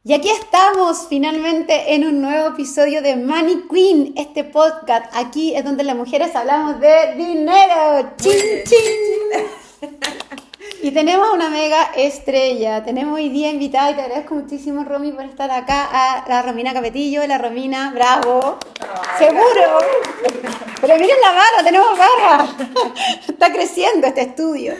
Y aquí estamos finalmente en un nuevo episodio de Money Queen, este podcast. Aquí es donde las mujeres hablamos de dinero. ¡Chin, Muy bien, chin, chin! chin. Y tenemos una mega estrella. Tenemos hoy día invitada y te agradezco muchísimo, Romy, por estar acá, a la Romina Capetillo. La Romina, bravo. Ay, ¡Seguro! Pero miren la barra, tenemos barra. Está creciendo este estudio.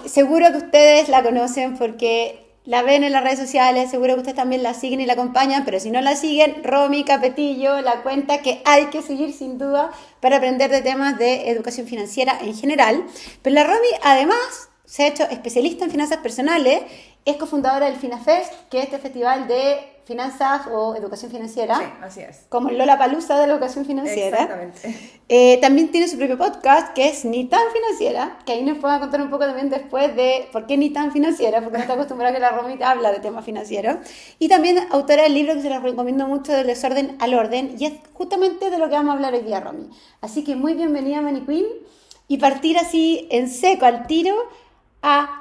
Seguro que ustedes la conocen porque la ven en las redes sociales, seguro que ustedes también la siguen y la acompañan, pero si no la siguen, Romy Capetillo, la cuenta que hay que seguir sin duda para aprender de temas de educación financiera en general. Pero la Romy además se ha hecho especialista en finanzas personales, es cofundadora del FinaFest, que es este festival de finanzas o educación financiera. sí, así es. Como el Lollapalooza de la educación financiera. Exactamente. También tiene su propio podcast, que es Ni Tan Financiera, que ahí nos pueden contar un poco también después de por qué Ni Tan Financiera, porque no está acostumbrada a que la Romita habla de temas financieros. Y también autora del libro que se los recomiendo mucho, Del desorden al orden, y es justamente de lo que vamos a hablar hoy día, Romy. Así que muy bienvenida, Money Queen, y partir así en seco, al tiro, a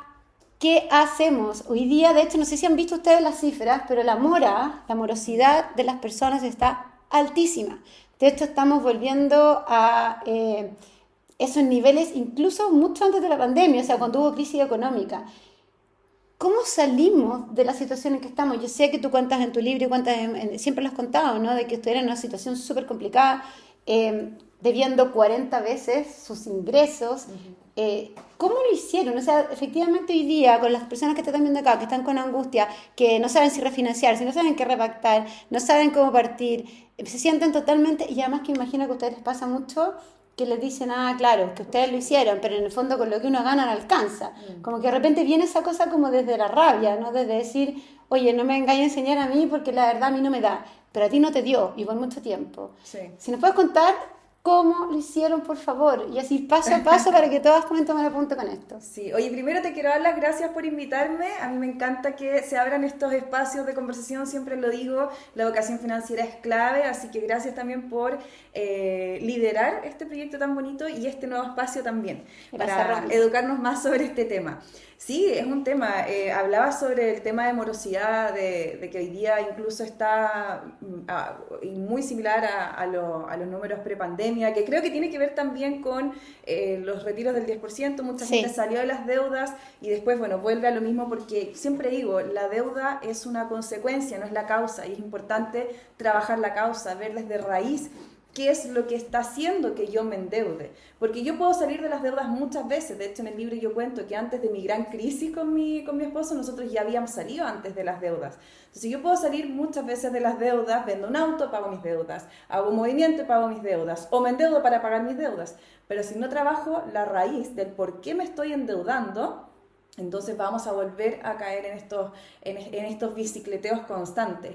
¿qué hacemos? Hoy día, de hecho, no sé si han visto ustedes las cifras, pero la morosidad de las personas está altísima. De hecho, estamos volviendo a esos niveles incluso mucho antes de la pandemia, o sea, cuando hubo crisis económica. ¿Cómo salimos de la situación en que estamos? Yo sé que tú cuentas en tu libro y cuentas siempre lo has contado, ¿no? De que estuvieran en una situación súper complicada, debiendo 40 veces sus ingresos. ¿Cómo lo hicieron? O sea, efectivamente hoy día, con las personas que están viendo acá, que están con angustia, que no saben si refinanciar, si no saben qué repactar, no saben cómo partir, se sienten totalmente, y además que imagino que a ustedes les pasa mucho, que les dicen, ah, claro, que ustedes lo hicieron, pero en el fondo con lo que uno gana no alcanza. Como que de repente viene esa cosa como desde la rabia, ¿no? Desde decir, oye, no me vengáis a enseñar a mí porque la verdad a mí no me da, pero a ti no te dio y por mucho tiempo. Sí. Si nos puedes contar cómo lo hicieron, por favor, y así paso a paso para que todas puedan tomar apunte con esto. Sí, oye, primero te quiero dar las gracias por invitarme. A mí me encanta que se abran estos espacios de conversación, siempre lo digo, la educación financiera es clave, así que gracias también por liderar este proyecto tan bonito y este nuevo espacio también, Gracias, para Romy. educarnos más sobre este tema. Sí, es un tema. Hablaba sobre el tema de morosidad, de que hoy día incluso está muy similar a los números prepandemia, que creo que tiene que ver también con los retiros del 10%. Mucha Sí. gente salió de las deudas y después, bueno, vuelve a lo mismo porque siempre digo, la deuda es una consecuencia, no es la causa, y es importante trabajar la causa, ver desde raíz qué es lo que está haciendo que yo me endeude. Porque yo puedo salir de las deudas muchas veces. De hecho, en el libro yo cuento que antes de mi gran crisis con mi esposo, nosotros ya habíamos salido antes de las deudas. Entonces yo puedo salir muchas veces de las deudas, vendo un auto, pago mis deudas, hago un movimiento y pago mis deudas, o me endeudo para pagar mis deudas. Pero si no trabajo la raíz del por qué me estoy endeudando, entonces vamos a volver a caer en estos bicicleteos constantes.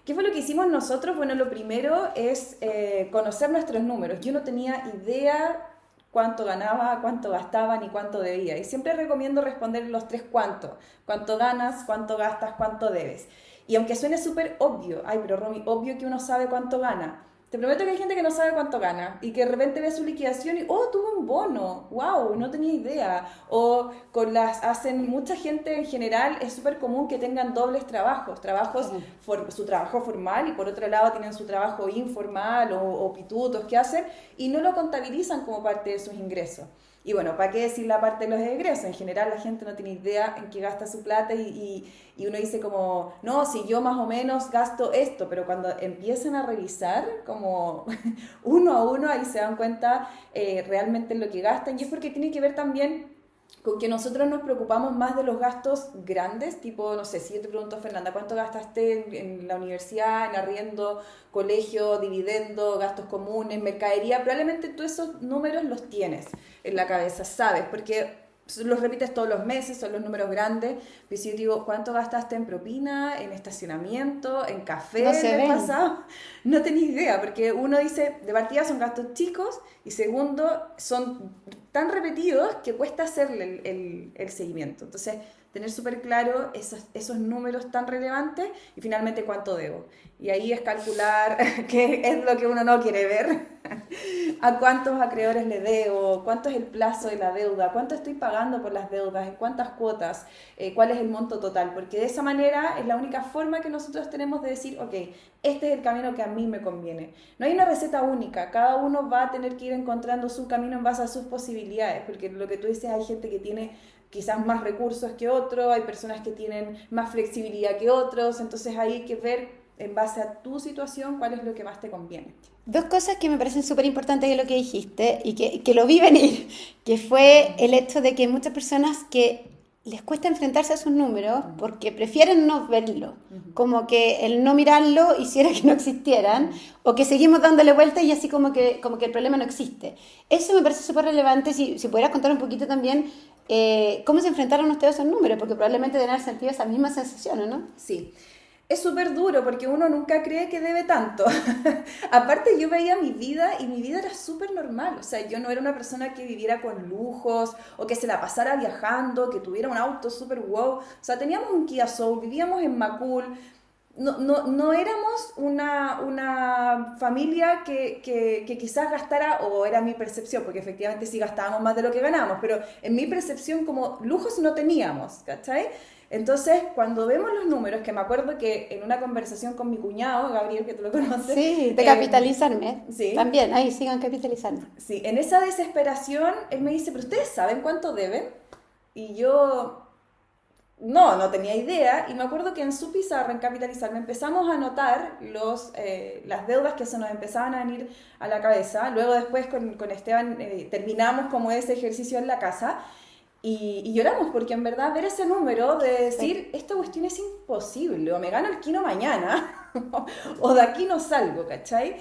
¿Qué fue lo que hicimos nosotros? Bueno, lo primero es conocer nuestros números. Yo no tenía idea cuánto ganaba, cuánto gastaba ni cuánto debía. Y siempre recomiendo responder los tres cuánto. Cuánto ganas, cuánto gastas, cuánto debes. Y aunque suene súper obvio, ay, pero Romy, obvio que uno sabe cuánto gana. Te prometo que hay gente que no sabe cuánto gana y que de repente ve su liquidación y, oh, tuve un bono, wow, no tenía idea. O mucha gente en general, es súper común que tengan dobles trabajos, su trabajo formal y por otro lado tienen su trabajo informal o pitutos que hacen y no lo contabilizan como parte de sus ingresos. Y bueno, ¿para qué decir la parte de los egresos? En general la gente no tiene idea en qué gasta su plata y uno dice como, no, si yo más o menos gasto esto, pero cuando empiezan a revisar como uno a uno, ahí se dan cuenta realmente en lo que gastan y es porque tiene que ver también con que nosotros nos preocupamos más de los gastos grandes, tipo, no sé, si yo te pregunto, Fernanda, ¿cuánto gastaste en la universidad, en arriendo, colegio, dividendo, gastos comunes, mercadería? Probablemente tú esos números los tienes en la cabeza, ¿sabes? Porque los repites todos los meses, son los números grandes. Pero si yo digo, ¿cuánto gastaste en propina, en estacionamiento, en café No el se mes ven. pasado? No tenés idea, porque uno dice, de partida son gastos chicos y segundo, son tan repetidos que cuesta hacerle el seguimiento. Entonces, tener súper claro esos números tan relevantes y finalmente cuánto debo. Y ahí es calcular qué es lo que uno no quiere ver, a cuántos acreedores le debo, cuánto es el plazo de la deuda, cuánto estoy pagando por las deudas, en cuántas cuotas, cuál es el monto total, porque de esa manera es la única forma que nosotros tenemos de decir, ok, este es el camino que a mí me conviene. No hay una receta única, cada uno va a tener que ir encontrando su camino en base a sus posibilidades, porque lo que tú dices, hay gente que tiene quizás más recursos que otros, hay personas que tienen más flexibilidad que otros, entonces hay que ver en base a tu situación cuál es lo que más te conviene. Dos cosas que me parecen súper importantes de lo que dijiste y que lo vi venir, que fue el hecho de que muchas personas que les cuesta enfrentarse a sus números porque prefieren no verlo, como que el no mirarlo hiciera que no existieran, o que seguimos dándole vuelta y así como que el problema no existe. Eso me parece súper relevante. Si pudieras contar un poquito también cómo se enfrentaron ustedes a esos números, porque probablemente deben haber sentido esa misma sensación, ¿no? Sí. Es súper duro porque uno nunca cree que debe tanto. Aparte, yo veía mi vida y mi vida era súper normal. O sea, yo no era una persona que viviera con lujos o que se la pasara viajando, que tuviera un auto súper wow. O sea, teníamos un Kia Soul, vivíamos en Macul. No éramos una familia que quizás gastara, o era mi percepción, porque efectivamente sí gastábamos más de lo que ganábamos, pero en mi percepción como lujos no teníamos, ¿cachai? Entonces, cuando vemos los números, que me acuerdo que en una conversación con mi cuñado, Gabriel, que tú lo conoces. Sí, de capitalizarme. Sí. También, ahí sigan capitalizando. Sí, en esa desesperación, él me dice, ¿pero ustedes saben cuánto deben? Y yo, no tenía idea. Y me acuerdo que en su pizarra, en Capitalizarme, empezamos a anotar las deudas que se nos empezaban a venir a la cabeza. Luego después con Esteban terminamos como ese ejercicio en la casa. Y lloramos porque en verdad ver ese número de decir, esta cuestión es imposible, o me gano el kino mañana, o de aquí no salgo, ¿cachai?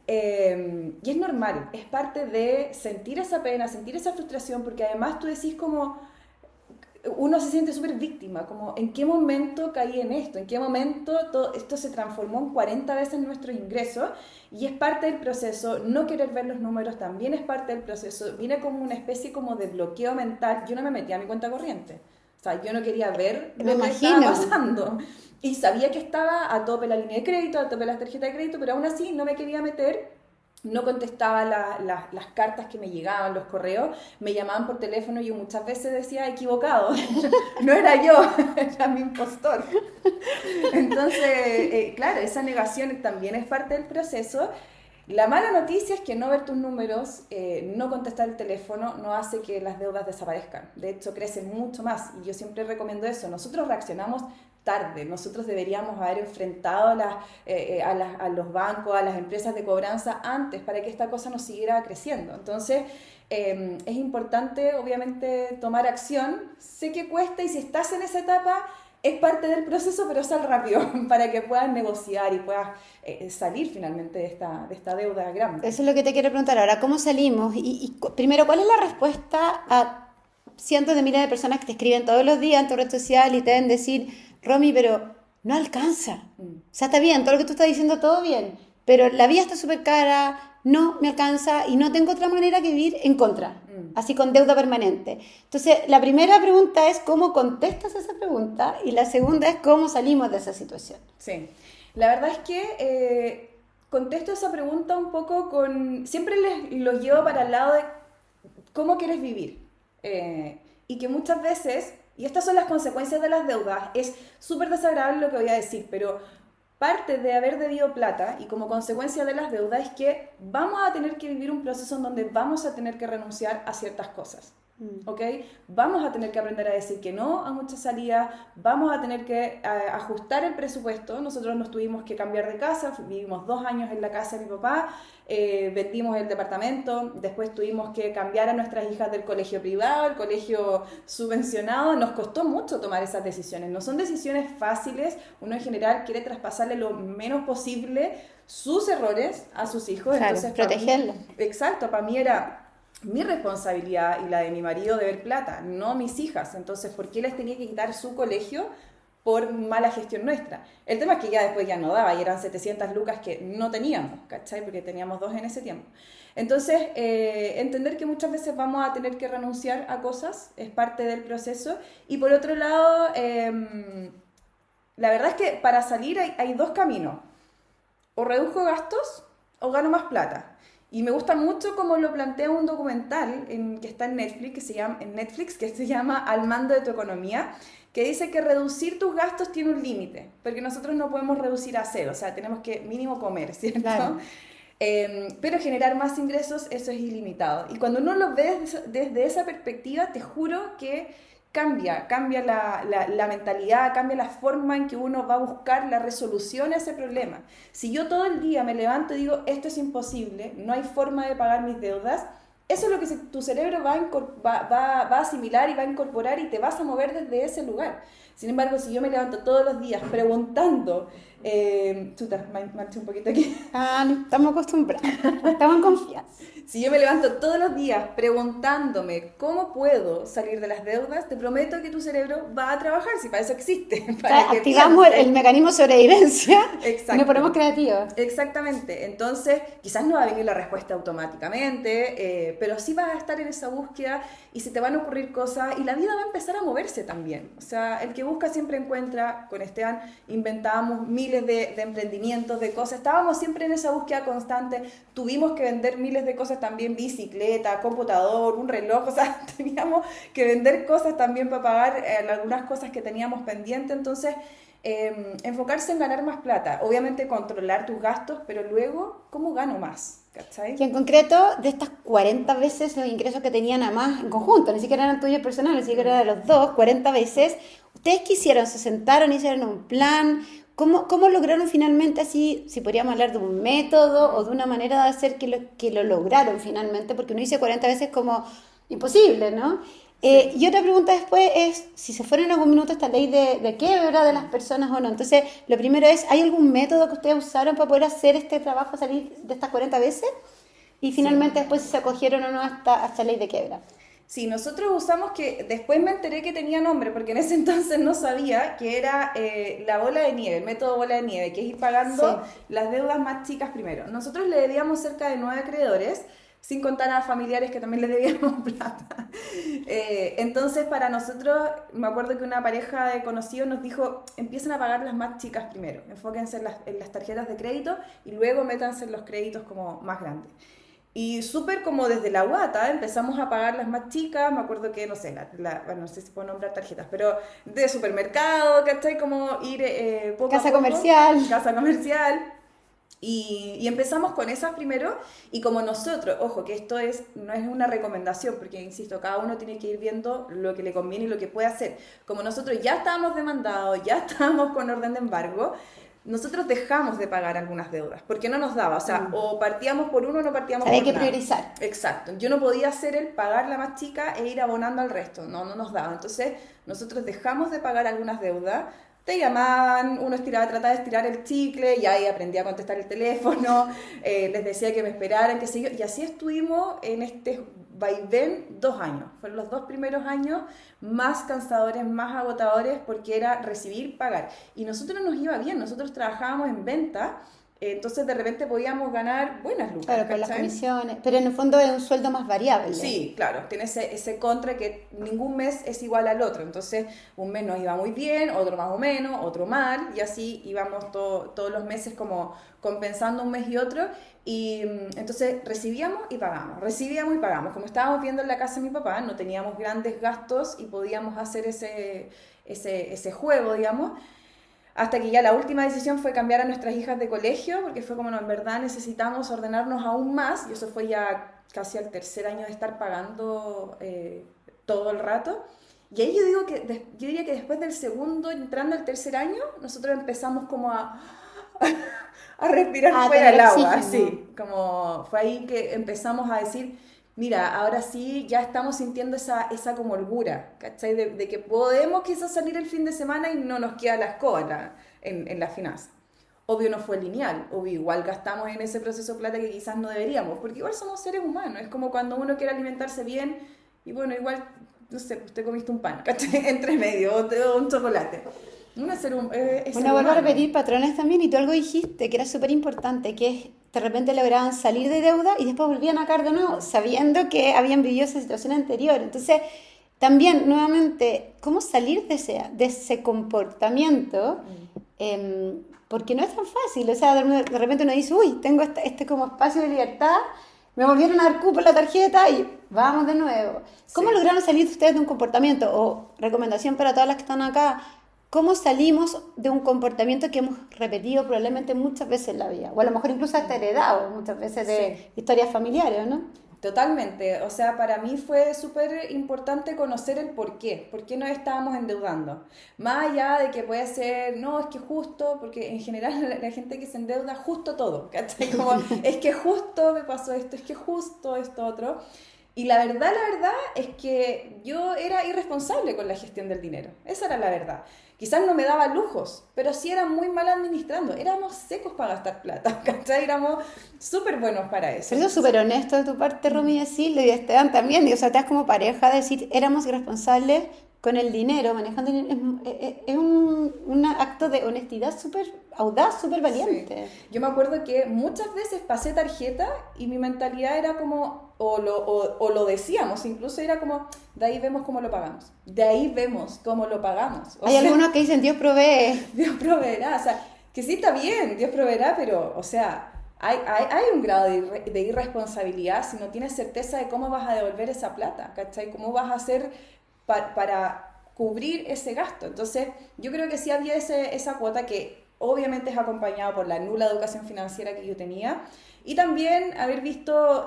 Y es normal, es parte de sentir esa pena, sentir esa frustración, porque además tú decís como, uno se siente súper víctima, como en qué momento caí en esto, en qué momento todo esto se transformó en 40 veces nuestros ingresos, y es parte del proceso. No querer ver los números también es parte del proceso. Viene como una especie como de bloqueo mental. Yo no me metía a mi cuenta corriente, o sea, yo no quería ver lo que estaba pasando, y sabía que estaba a tope la línea de crédito, a tope las tarjetas de crédito, pero aún así no me quería meter. No contestaba las cartas que me llegaban, los correos, me llamaban por teléfono y yo muchas veces decía, equivocado, no era yo, era mi impostor. Entonces, claro, esa negación también es parte del proceso. La mala noticia es que no ver tus números, no contestar el teléfono, no hace que las deudas desaparezcan. De hecho, crecen mucho más, y yo siempre recomiendo eso. Nosotros reaccionamos tarde, nosotros deberíamos haber enfrentado a los bancos, a las empresas de cobranza antes, para que esta cosa no siguiera creciendo. Entonces, es importante, obviamente, tomar acción. Sé que cuesta, y si estás en esa etapa, es parte del proceso, pero sal rápido para que puedas negociar y puedas salir finalmente de esta deuda grande. Eso es lo que te quiero preguntar ahora. ¿Cómo salimos? Y primero, ¿cuál es la respuesta a cientos de miles de personas que te escriben todos los días en tu red social y te deben decir, Romy, pero no alcanza? O sea, está bien, todo lo que tú estás diciendo, todo bien, pero la vida está súper cara, no me alcanza y no tengo otra manera que vivir en contra, así con deuda permanente. Entonces, la primera pregunta es cómo contestas esa pregunta, y la segunda es cómo salimos de esa situación. Sí, la verdad es que contesto esa pregunta un poco siempre los llevo para el lado de cómo quieres vivir, y que muchas veces, y estas son las consecuencias de las deudas, es súper desagradable lo que voy a decir, pero parte de haber debido plata y como consecuencia de las deudas es que vamos a tener que vivir un proceso en donde vamos a tener que renunciar a ciertas cosas, ¿ok? Vamos a tener que aprender a decir que no a muchas salidas, vamos a tener que ajustar el presupuesto. Nosotros nos tuvimos que cambiar de casa, vivimos 2 años en la casa de mi papá, vendimos el departamento, después tuvimos que cambiar a nuestras hijas del colegio privado al colegio subvencionado. Nos costó mucho tomar esas decisiones, no son decisiones fáciles. Uno en general quiere traspasarle lo menos posible sus errores a sus hijos, claro, entonces protegerlos. Exacto, para mí era mi responsabilidad y la de mi marido de ver plata, no mis hijas. Entonces, ¿por qué les tenía que quitar su colegio por mala gestión nuestra. El tema es que ya después ya no daba y eran 700 lucas que no teníamos, ¿cachai? Porque teníamos 2 en ese tiempo. Entonces, entender que muchas veces vamos a tener que renunciar a cosas es parte del proceso. Y por otro lado, la verdad es que para salir hay 2 caminos. O reduzco gastos o gano más plata. Y me gusta mucho como lo plantea un documental que está en Netflix, que se llama Al mando de tu economía, que dice que reducir tus gastos tiene un límite, porque nosotros no podemos reducir a cero, o sea, tenemos que mínimo comer, ¿cierto? Claro. Pero generar más ingresos, eso es ilimitado. Y cuando uno lo ve desde esa perspectiva, te juro que cambia la mentalidad, cambia la forma en que uno va a buscar la resolución a ese problema. Si yo todo el día me levanto y digo, esto es imposible, no hay forma de pagar mis deudas, eso es lo que tu cerebro va a asimilar y va a incorporar y te vas a mover desde ese lugar. Sin embargo, si yo me levanto todos los días preguntando, manché un poquito aquí. No estamos acostumbrados, estamos en confianza. Si yo me levanto todos los días preguntándome cómo puedo salir de las deudas, te prometo que tu cerebro va a trabajar, si para eso existe. Para que activamos el mecanismo de sobrevivencia. Exacto. Y nos ponemos creativos. Exactamente. Entonces, quizás no va a venir la respuesta automáticamente, pero sí vas a estar en esa búsqueda y se te van a ocurrir cosas y la vida va a empezar a moverse también. O sea, el que busca siempre encuentra. Con Esteban inventábamos miles de emprendimientos, de cosas. Estábamos siempre en esa búsqueda constante. Tuvimos que vender miles de cosas también, bicicleta, computador, un reloj, o sea, teníamos que vender cosas también para pagar algunas cosas que teníamos pendientes. Entonces, enfocarse en ganar más plata, obviamente controlar tus gastos, pero luego, ¿cómo gano más? ¿Cachai? Y en concreto, de estas 40 veces los ingresos que tenían a más en conjunto, ni siquiera eran tuyos personales, ni siquiera eran de los dos, 40 veces, ¿ustedes qué hicieron? ¿Se sentaron, hicieron un plan? ¿Cómo lograron finalmente, así, si podríamos hablar de un método o de una manera de hacer que lo lograron finalmente? Porque uno dice 40 veces como imposible, ¿no? Sí. Y otra pregunta después es si se fuera en algún minuto esta ley de quiebra de las personas o no. Entonces, lo primero es, ¿hay algún método que ustedes usaron para poder hacer este trabajo, salir de estas 40 veces? Y finalmente después si se acogieron o no a esta ley de quiebra. Sí, nosotros usamos que, después me enteré que tenía nombre, porque en ese entonces no sabía, que era la bola de nieve, el método bola de nieve, que es ir pagando las deudas más chicas primero. Nosotros le debíamos cerca de 9 acreedores, sin contar a familiares que también le debíamos plata. Entonces, para nosotros, me acuerdo que una pareja de conocidos nos dijo, empiecen a pagar las más chicas primero, enfóquense en las tarjetas de crédito y luego métanse en los créditos como más grandes. Y súper como desde la guata empezamos a pagar las más chicas, me acuerdo que, no sé, bueno, no sé si puedo nombrar tarjetas, pero de supermercado, ¿cachai? Como ir poco Casa a poco. Comercial. Casa comercial. Y empezamos con esas primero, y como nosotros, ojo, que esto no es una recomendación, porque insisto, cada uno tiene que ir viendo lo que le conviene y lo que puede hacer. Como nosotros ya estábamos demandados, ya estábamos con orden de embargo, nosotros dejamos de pagar algunas deudas, porque no nos daba, o sea, o partíamos por uno o no partíamos por nada. Hay que priorizar. Exacto, yo no podía hacer el pagar la más chica e ir abonando al resto, no nos daba. Entonces, nosotros dejamos de pagar algunas deudas, te llamaban, uno trataba de estirar el chicle, y ahí aprendí a contestar el teléfono, les decía que me esperaran, qué sé yo, y así estuvimos en este vaivén 2 años. Fueron los 2 primeros años más cansadores, más agotadores, porque era recibir, pagar. Y nosotros nos iba bien, nosotros trabajábamos en venta, entonces de repente podíamos ganar buenas lucas. Claro, por las comisiones, pero en el fondo es un sueldo más variable. Sí, claro, tiene ese contra que ningún mes es igual al otro, entonces un mes nos iba muy bien, otro más o menos, otro mal, y así íbamos todos los meses como compensando un mes y otro, y entonces recibíamos y pagamos, como estábamos viendo en la casa de mi papá, no teníamos grandes gastos y podíamos hacer ese juego, digamos. Hasta que ya la última decisión fue cambiar a nuestras hijas de colegio, porque fue como, no, en verdad necesitamos ordenarnos aún más, y eso fue ya casi al 3er año de estar pagando todo el rato. Y ahí yo diría que después del segundo, entrando al 3er año, nosotros empezamos como a respirar fuera el agua, así, como fue ahí que empezamos a decir, mira, ahora sí ya estamos sintiendo esa como holgura, ¿cachai? De que podemos quizás salir el fin de semana y no nos queda la escoba en la finanza. Obvio no fue lineal, obvio igual gastamos en ese proceso plata que quizás no deberíamos, porque igual somos seres humanos, es como cuando uno quiere alimentarse bien y bueno, igual, no sé, usted comiste un pan, ¿cachai? Entre medio, o un chocolate. Uno es ser, es ser Bueno, vuelvo a humano. repetir patrones también, y tú algo dijiste que era súper importante, que es de repente lograban salir de deuda y después volvían a caer de nuevo, sabiendo que habían vivido esa situación anterior. Entonces, también, nuevamente, ¿cómo salir de ese comportamiento? Porque no es tan fácil, o sea, de repente uno dice, uy, tengo este como espacio de libertad, me volvieron a dar cupo en la tarjeta y vamos de nuevo. ¿Cómo Sí. lograron salir ustedes de un comportamiento? O recomendación para todas las que están acá, ¿cómo salimos de un comportamiento que hemos repetido probablemente muchas veces en la vida? O a lo mejor incluso hasta heredado muchas veces de Sí. historias familiares, ¿no? Totalmente, o sea, para mí fue súper importante conocer el por qué nos estábamos endeudando. Más allá de que puede ser, no, es que justo, porque en general la gente que se endeuda justo todo, ¿cachai? Como, es que justo me pasó esto, es que justo esto otro. Y la verdad es que yo era irresponsable con la gestión del dinero, esa era la verdad. Quizás no me daba lujos, pero sí era muy mal administrando, éramos secos para gastar plata, ¿cachai? Éramos súper buenos para eso. Pero eso es súper honesto de tu parte, Romy, decirlo, y de Esteban también. Y, o sea, te das como pareja decir, éramos irresponsables con el dinero, manejando el dinero. Es un acto de honestidad súper audaz, súper Sí. valiente. Yo me acuerdo que muchas veces pasé tarjeta y mi mentalidad era como, o lo decíamos, incluso era como, de ahí vemos cómo lo pagamos, de ahí vemos cómo lo pagamos. O Hay sea, algunos que dicen, Dios provee. Dios proveerá, o sea, que sí está bien, Dios proveerá, pero, o sea, hay un grado de irresponsabilidad si no tienes certeza de cómo vas a devolver esa plata, ¿cachai? ¿Cómo vas a hacer para cubrir ese gasto? Entonces, yo creo que sí había esa cuota que obviamente es acompañado por la nula educación financiera que yo tenía y también haber visto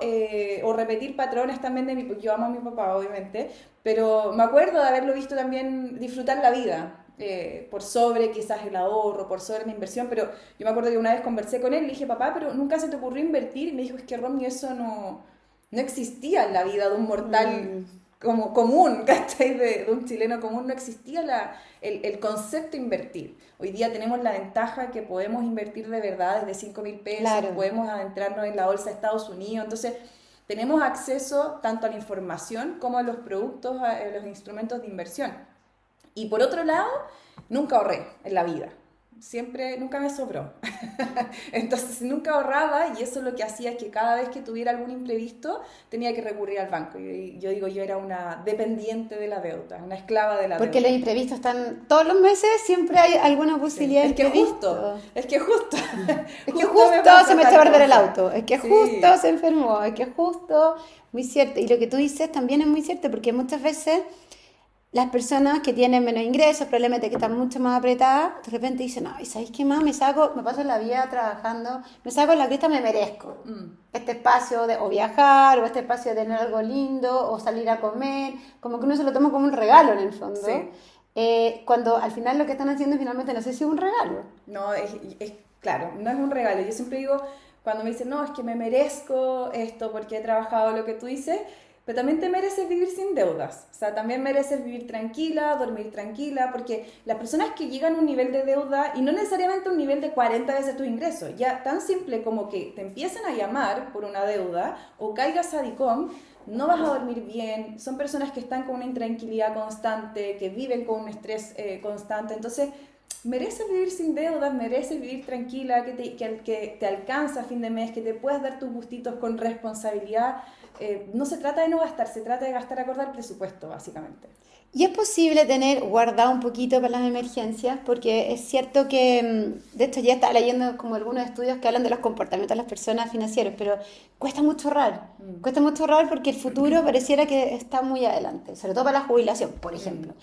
o repetir patrones también de mi... Yo amo a mi papá, obviamente, pero me acuerdo de haberlo visto también disfrutar la vida. Por sobre quizás el ahorro, por sobre la inversión, pero yo me acuerdo que una vez conversé con él y le dije, papá, pero nunca se te ocurrió invertir, y me dijo, es que Romy, eso no existía en la vida de un mortal como común, ¿cachai? De un chileno común, no existía el concepto de invertir. Hoy día tenemos la ventaja que podemos invertir de verdad desde 5.000 pesos, Claro. podemos adentrarnos en la bolsa de Estados Unidos, entonces tenemos acceso tanto a la información como a los productos, a los instrumentos de inversión. Y por otro lado, nunca ahorré en la vida. Siempre, nunca me sobró. Entonces nunca ahorraba y eso lo que hacía es que cada vez que tuviera algún imprevisto tenía que recurrir al banco. Yo digo, yo era una dependiente de la deuda, una esclava de la Porque los deuda. imprevistos están todos los meses, siempre hay alguna Sí. posibilidad de Es que imprevisto. justo, es que justo, Es que justo me justo pasó se me tal echó a perder el cosa. auto, es que Sí, justo se enfermó, es que justo, muy cierto. Y lo que tú dices también es muy cierto, porque muchas veces las personas que tienen menos ingresos, probablemente que están mucho más apretadas, de repente dicen, ay, ¿sabéis qué más? Me paso la vida trabajando, me saco la cresta, me merezco este espacio de o viajar, o este espacio de tener algo lindo, o salir a comer, como que uno se lo toma como un regalo en el fondo. sí. Cuando al final lo que están haciendo finalmente no sé si es un regalo. No, claro, no es un regalo. Yo siempre digo, cuando me dicen, no, es que me merezco esto porque he trabajado lo que tú dices, pero también te mereces vivir sin deudas. O sea, también mereces vivir tranquila, dormir tranquila, porque las personas que llegan a un nivel de deuda, y no necesariamente un nivel de 40 veces tus ingresos, ya tan simple como que te empiecen a llamar por una deuda o caigas a DICOM, no vas a dormir bien, son personas que están con una intranquilidad constante, que viven con un estrés constante, entonces mereces vivir sin deudas, mereces vivir tranquila, que te alcanza a fin de mes, que te puedas dar tus gustitos con responsabilidad. No se trata de no gastar, se trata de gastar acorde al presupuesto, básicamente. Y es posible tener guardado un poquito para las emergencias, porque es cierto que, de hecho ya estaba leyendo como algunos estudios que hablan de los comportamientos de las personas financieros, pero cuesta mucho ahorrar porque el futuro pareciera que está muy adelante, sobre todo para la jubilación, por ejemplo.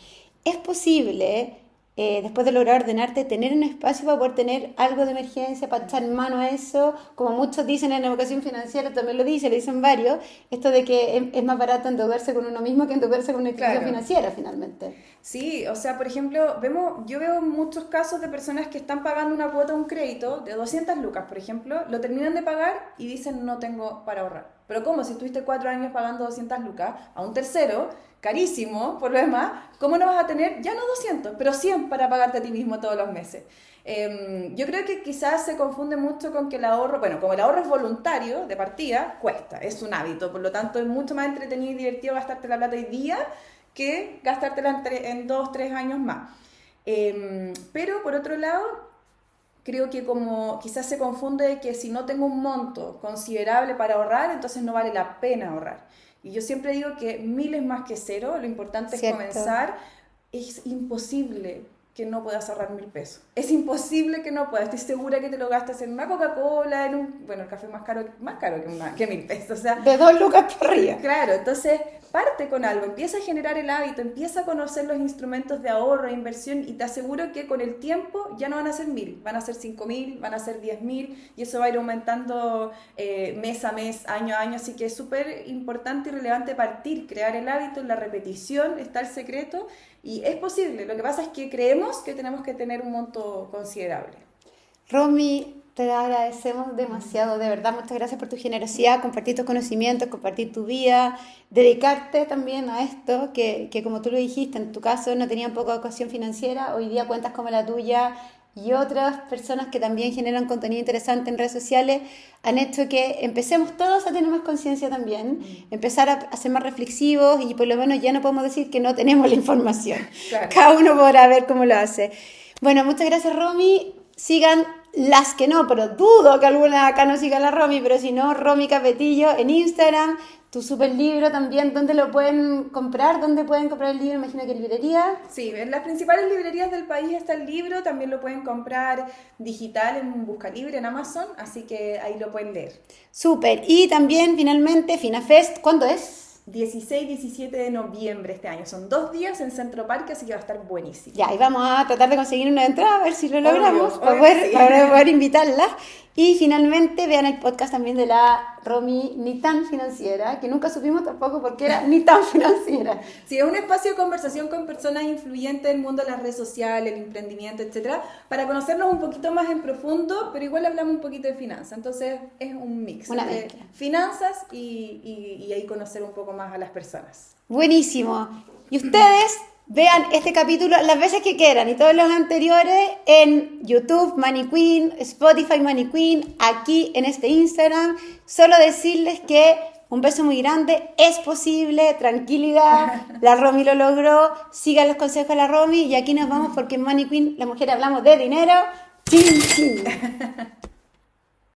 Es posible, después de lograr ordenarte, tener un espacio para poder tener algo de emergencia, para echar mano a eso, como muchos dicen en la educación financiera, también lo dicen varios, esto de que es más barato endeudarse con uno mismo que endeudarse con una institución Claro. financiera, finalmente. Sí, o sea, por ejemplo, yo veo muchos casos de personas que están pagando una cuota de un crédito de 200 lucas, por ejemplo, lo terminan de pagar y dicen no tengo para ahorrar. Pero ¿cómo? Si estuviste 4 años pagando 200 lucas a un tercero, carísimo por lo demás, ¿cómo no vas a tener ya no 200, pero 100 para pagarte a ti mismo todos los meses? Yo creo que quizás se confunde mucho con que el ahorro, bueno, como el ahorro es voluntario de partida, cuesta, es un hábito, por lo tanto es mucho más entretenido y divertido gastarte la plata hoy día que gastártela en 2, 3 años más. Pero por otro lado, creo que como quizás se confunde que si no tengo un monto considerable para ahorrar, entonces no vale la pena ahorrar. Y yo siempre digo que 1000 es más que cero, lo importante Cierto. es comenzar. Es imposible que no puedas ahorrar 1000 pesos. Es imposible que no puedas. Estoy segura que te lo gastas en una Coca-Cola, bueno, el café más caro que 1000 pesos. O sea, De 2 lucas por arriba. claro, entonces parte con algo, empieza a generar el hábito, empieza a conocer los instrumentos de ahorro e inversión y te aseguro que con el tiempo ya no van a ser 1000, van a ser 5000, van a ser 10000 y eso va a ir aumentando mes a mes, año a año, así que es súper importante y relevante partir, crear el hábito, la repetición, está el secreto y es posible, lo que pasa es que creemos que tenemos que tener un monto considerable. Romy, te agradecemos demasiado, de verdad, muchas gracias por tu generosidad, compartir tus conocimientos, compartir tu vida, dedicarte también a esto, que como tú lo dijiste, en tu caso no tenían poca educación financiera, hoy día cuentas como la tuya y otras personas que también generan contenido interesante en redes sociales han hecho que empecemos todos a tener más conciencia también, empezar a ser más reflexivos y por lo menos ya no podemos decir que no tenemos la información. Claro. Cada uno podrá ver cómo lo hace. Bueno, muchas gracias, Romy. Sigan las que no, pero dudo que alguna acá no siga la Romy, pero si no, Romy Capetillo en Instagram, tu super libro también, ¿dónde lo pueden comprar? ¿Dónde pueden comprar el libro? Imagino que en librería. Sí, en las principales librerías del país está el libro, también lo pueden comprar digital en Buscalibre, en Amazon, así que ahí lo pueden leer. Súper. Y también, finalmente, FinaFest, ¿cuándo es? 16 y 17 de noviembre este año. Son 2 días en Centro Parque, así que va a estar buenísimo. Ya, y vamos a tratar de conseguir una entrada, a ver si lo logramos, Obvio, para obvio, sí. poder invitarla. Y finalmente vean el podcast también de la Romy Ni Tan Financiera, que nunca supimos tampoco por qué era Ni Tan Financiera. Sí, es un espacio de conversación con personas influyentes del mundo de las redes sociales, el emprendimiento, etcétera, para conocernos un poquito más en profundo, pero igual hablamos un poquito de finanzas. Entonces es un mix Una entre mezcla. finanzas y ahí conocer un poco más a las personas. Buenísimo. Y ustedes vean este capítulo las veces que quieran y todos los anteriores en YouTube, Money Queen, Spotify, Money Queen, aquí en este Instagram. Solo decirles que un beso muy grande, es posible, tranquilidad, la Romy lo logró, sigan los consejos de la Romy y aquí nos vamos porque en Money Queen, las mujeres hablamos de dinero. ¡Chin, chin!